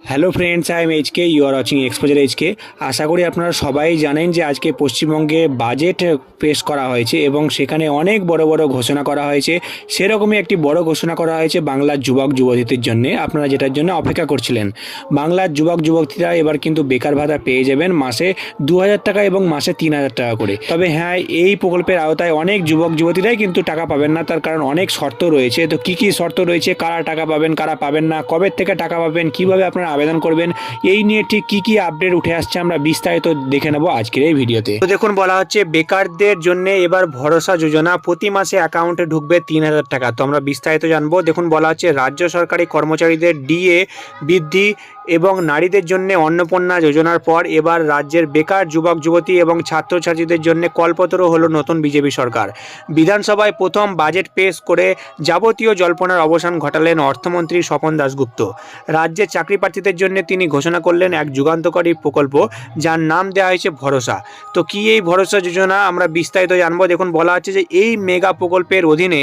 Hello friends, I am HK, you are watching exposure HK. আশা করি আপনারা সবাই জানেন যে আজকে পশ্চিমবঙ্গে বাজেট পেশ করা হয়েছে এবং সেখানে অনেক বড় বড় ঘোষণা করা হয়েছে। সেরকমই একটি বড় ঘোষণা করা হয়েছে বাংলার যুবক যুবতীদের জন্য, আপনারা যেটার জন্য অপেক্ষা করছিলেন। বাংলার যুবক যুবতীরা এবার কিন্তু বেকার ভাতা পেয়ে যাবেন মাসে 2,000 টাকা এবং মাসে 3,000 টাকা করে। তবে হ্যাঁ, এই প্রকল্পের আওতায় অনেক যুবক যুবতীরাই কিন্তু টাকা পাবেন না, তার কারণ অনেক শর্ত রয়েছে। তো কী কী শর্ত রয়েছে, কারা টাকা পাবেন কারা পাবেন না, কবে থেকে টাকা পাবেন, কীভাবে আপনারা আবেদন করবেন, এই নিয়ে ঠিক কি কি আপডেট উঠে আসছে আমরা বিস্তারিত দেখে নেব আজকের এই ভিডিওতে। তো দেখুন, বলা হচ্ছে বেকারদের জন্য এবার ভরসা যোজনা, প্রতি মাসে অ্যাকাউন্টে ঢুকবে 3,000 টাকা। তো আমরা বিস্তারিত জানবো। দেখুন, বলা হচ্ছে রাজ্য সরকারি কর্মচারীদের ডিএ বৃদ্ধি এবং নারীদের জন্য অন্নপূর্ণা যোজনার পর এবার রাজ্যের বেকার যুবক যুবতী এবং ছাত্রছাত্রীদের জন্য কল্পতরু হলো নতুন বিজেপি সরকার। বিধানসভায় প্রথম বাজেট পেশ করে যাবতীয় জল্পনার অবসান ঘটালেন অর্থমন্ত্রী স্বপন দাশগুপ্ত। রাজ্যের চাকরি প্রার্থীদের জন্য তিনি ঘোষণা করলেন এক যুগান্তকারী প্রকল্প, যার নাম দেওয়া হয়েছে ভরসা। তো কি এই ভরসা যোজনা, আমরা বিস্তারিত জানবো। দেখুন, বলা হচ্ছে যে এই মেগা প্রকল্পের অধীনে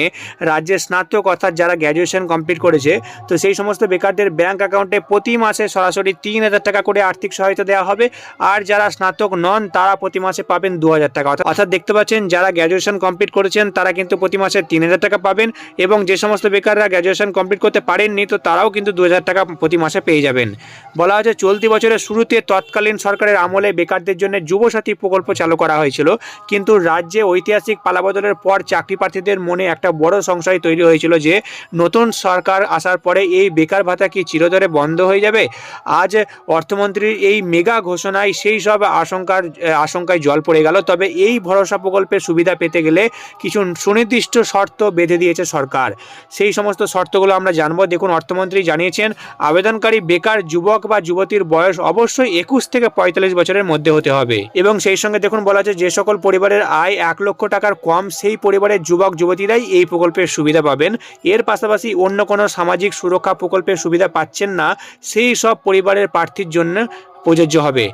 রাজ্যের স্নাতক অর্থাৎ যারা গ্র্যাজুয়েশন কমপ্লিট করেছে, তো সেই সমস্ত বেকারদের ব্যাংক অ্যাকাউন্টে প্রতি মাসে সরাসরি 3,000 টাকা করে আর্থিক সহায়তা দেওয়া হবে। আর যারা স্নাতক নন তারা প্রতি মাসে পাবেন 2,000 টাকা। অর্থাৎ দেখতে পাচ্ছেন, যারা গ্র্যাজুয়েশন কমপ্লিট করেছেন তারা কিন্তু প্রতি মাসে 3,000 টাকা পাবেন, এবং যে সমস্ত বেকাররা গ্র্যাজুয়েশন কমপ্লিট করতে পারেননি তো তারাও কিন্তু 2,000 টাকা প্রতি মাসে পেয়ে যাবেন। বলা হচ্ছে চলতি বছরের শুরুতে তৎকালীন সরকারের আমলে বেকারদের জন্য যুবসাথী প্রকল্প চালু করা হয়েছিল, কিন্তু রাজ্যে ঐতিহাসিক পালাবদলের পর চাকরি প্রার্থীদের মনে একটা বড় সংশয় তৈরি হয়েছিল যে নতুন সরকার আসার পরে এই বেকার ভাতা কি চিরতরে বন্ধ হয়ে যাবে। আজ অর্থমন্ত্রীর এই মেগা ঘোষণায় সেই সব আশঙ্কায় জল পড়ে গেল। তবে এই ভরসা প্রকল্পের সুবিধা পেতে গেলে কিছু সুনির্দিষ্ট শর্ত বেঁধে দিয়েছে সরকার। সেই সমস্ত শর্তগুলো আমরা জানবো। দেখুন, অর্থমন্ত্রী জানিয়েছেন আবেদনকারী বেকার যুবক বা যুবতীর বয়স অবশ্যই 21 থেকে 45 বছরের মধ্যে হতে হবে, এবং সেই সঙ্গে দেখুন বলা আছে যে সকল পরিবারের আয় 1 লক্ষ টাকার কম সেই পরিবারের যুবক যুবতীরাই এই প্রকল্পের সুবিধা পাবেন। এর পাশাপাশি অন্য কোনো সামাজিক সুরক্ষা প্রকল্পের সুবিধা পাচ্ছেন না সেই সব পরিবারের প্রার্থীর জন্য প্রযোজ্য হবে।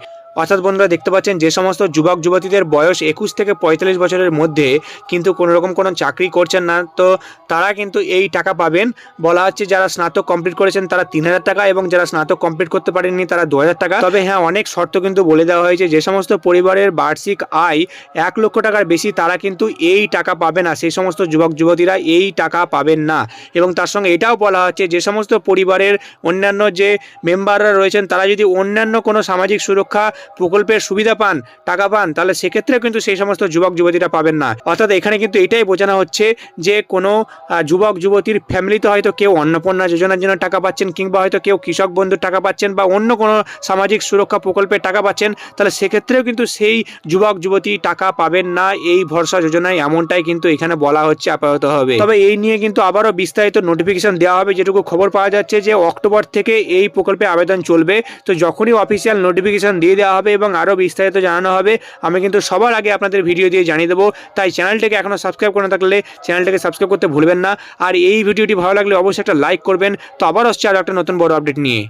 অর্থাৎ বন্ধুরা, দেখতে পাচ্ছেন যে সমস্ত যুবক যুবতীদের বয়স 21 থেকে 45 বছরের মধ্যে কিন্তু কোনো রকম কোনো চাকরি করছেন না, তো তারা কিন্তু এই টাকা পাবেন। বলা হচ্ছে যারা স্নাতক কমপ্লিট করেছেন তারা 3,000 টাকা, এবং যারা স্নাতক কমপ্লিট করতে পারেননি তারা 2,000 টাকা। তবে হ্যাঁ, অনেক শর্ত কিন্তু বলে দেওয়া হয়েছে। যে সমস্ত পরিবারের বার্ষিক আয় 1 লক্ষ টাকার বেশি তারা কিন্তু এই টাকা পাবে না, সেই সমস্ত যুবক যুবতীরা এই টাকা পাবেন না। এবং তার সঙ্গে এটাও বলা হচ্ছে যে সমস্ত পরিবারের অন্যান্য যে মেম্বাররা রয়েছেন তারা যদি অন্যান্য কোনো সামাজিক সুরক্ষা প্রকল্পের সুবিধা পান, টাকা পান, তাহলে সেক্ষেত্রেও কিন্তু সেই সমস্ত যুবক যুবতীরা পাবেন না। অর্থাৎ এখানে কিন্তু এটাই বোঝানো হচ্ছে যে কোনো যুবক যুবতীর ফ্যামিলিতে হয়তো কেউ অন্নপূর্ণা যোজনার জন্য টাকা পাচ্ছেন, কিংবা হয়তো কেউ কৃষক বন্ধুর টাকা পাচ্ছেন, বা অন্য কোনো সামাজিক সুরক্ষা প্রকল্পের টাকা পাচ্ছেন, তাহলে সেক্ষেত্রেও কিন্তু সেই যুবক যুবতী টাকা পাবেন না এই ভরসা যোজনায়, এমনটাই কিন্তু এখানে বলা হচ্ছে আপাতত হবে। তবে এই নিয়ে কিন্তু আবারও বিস্তারিত নোটিফিকেশন দেওয়া হবে। যেটুকু খবর পাওয়া যাচ্ছে যে অক্টোবর থেকে এই প্রকল্পে আবেদন চলবে। তো যখনই অফিসিয়াল নোটিফিকেশন দিয়ে দেওয়া হবে এবং আরও বিস্তারিত জানানো হবে, আমি কিন্তু সবার আগে আপনাদের ভিডিও দিয়ে জানিয়ে দেবো। তাই চ্যানেলটাকে এখনও সাবস্ক্রাইব করে না থাকলে চ্যানেলটাকে সাবস্ক্রাইব করতে ভুলবেন না। আর এই ভিডিওটি ভালো লাগলে অবশ্যই একটা লাইক করবেন। তো আবার আসছে আরও একটা নতুন বড় আপডেট নিয়ে।